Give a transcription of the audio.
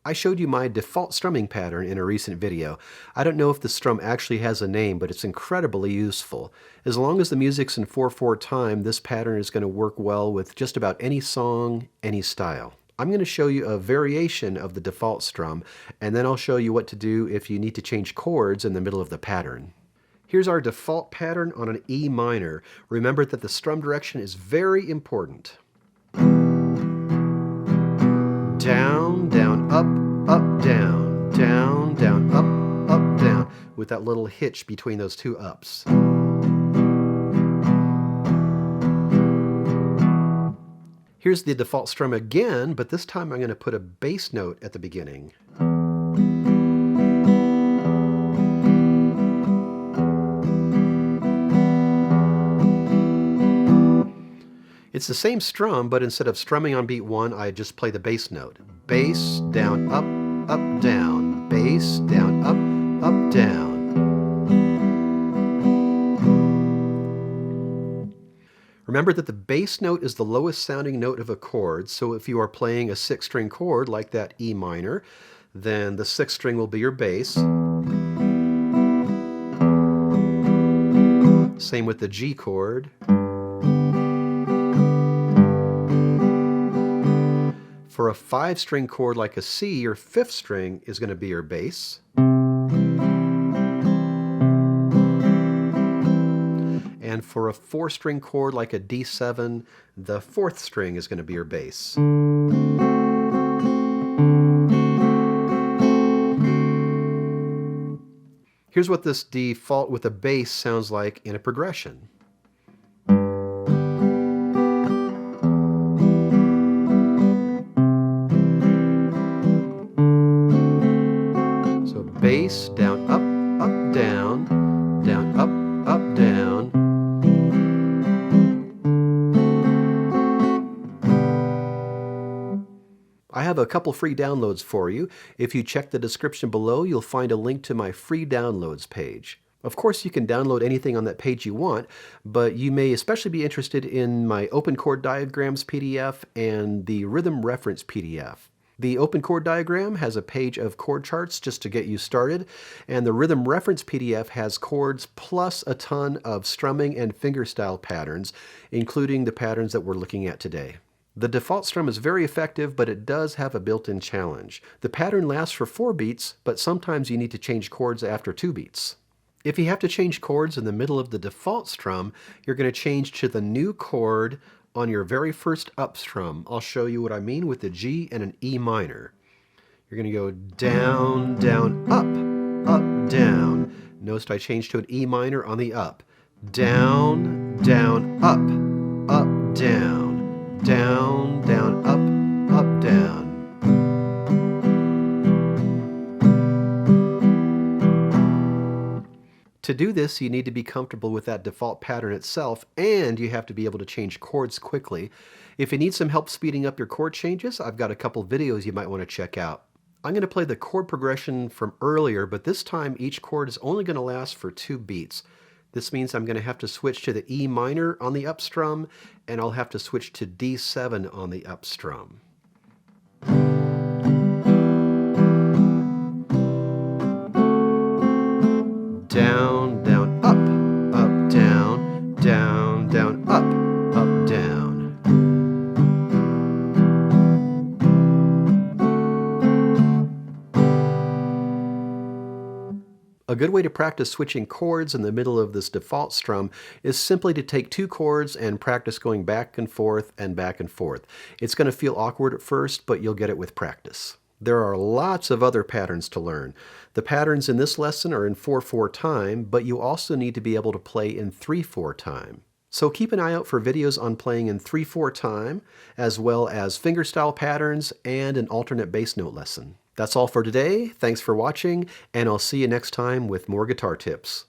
I showed you my default strumming pattern in a recent video. I don't know if the strum actually has a name, but it's incredibly useful. As long as the music's in 4/4 time, this pattern is going to work well with just about any song, any style. I'm going to show you a variation of the default strum, and then I'll show you what to do if you need to change chords in the middle of the pattern. Here's our default pattern on an E minor. Remember that the strum direction is very important. Down, down, up, up, down, down, down, up, up, down, with that little hitch between those two ups. Here's the default strum again, but this time I'm going to put a bass note at the beginning. It's the same strum, but instead of strumming on beat 1, I just play the bass note. Bass, down, up, down. Bass, down, up, down. Remember that the bass note is the lowest sounding note of a chord, so if you are playing a 6-string chord like that E minor, then the 6th string will be your bass. Same with the G chord. For a 5-string chord like a C, your 5th string is going to be your bass. And for a 4-string chord like a D7, the 4th string is going to be your bass. Here's what this default with a bass sounds like in a progression. Bass, down, up, down, up, down. I have a couple free downloads for you. If you check the description below, you'll find a link to my free downloads page. Of course, you can download anything on that page you want, but you may especially be interested in my open chord diagrams PDF and the rhythm reference PDF. The open chord diagram has a page of chord charts just to get you started, and the rhythm reference PDF has chords plus a ton of strumming and fingerstyle patterns, including the patterns that we're looking at today. The default strum is very effective, but it does have a built-in challenge. The pattern lasts for 4 beats, but sometimes you need to change chords after 2 beats. If you have to change chords in the middle of the default strum, you're going to change to the new chord on your very first up strum. I'll show you what I mean with the G and an E minor. You're going to go down, down, up, down. Notice I changed to an E minor on the up. Down, down, up, down. Down, down, up, down. To do this, you need to be comfortable with that default pattern itself, and you have to be able to change chords quickly. If you need some help speeding up your chord changes, I've got a couple videos you might want to check out. I'm going to play the chord progression from earlier, but this time each chord is only going to last for 2 beats. This means I'm going to have to switch to the E minor on the up strum, and I'll have to switch to D7 on the up strum. Down, down, up, down, down, down, up, down. A good way to practice switching chords in the middle of this default strum is simply to take 2 chords and practice going back and forth and back and forth. It's going to feel awkward at first, but you'll get it with practice. There are lots of other patterns to learn. The patterns in this lesson are in 4/4 time, but you also need to be able to play in 3/4 time. So keep an eye out for videos on playing in 3/4 time, as well as fingerstyle patterns and an alternate bass note lesson. That's all for today. Thanks for watching, and I'll see you next time with more guitar tips.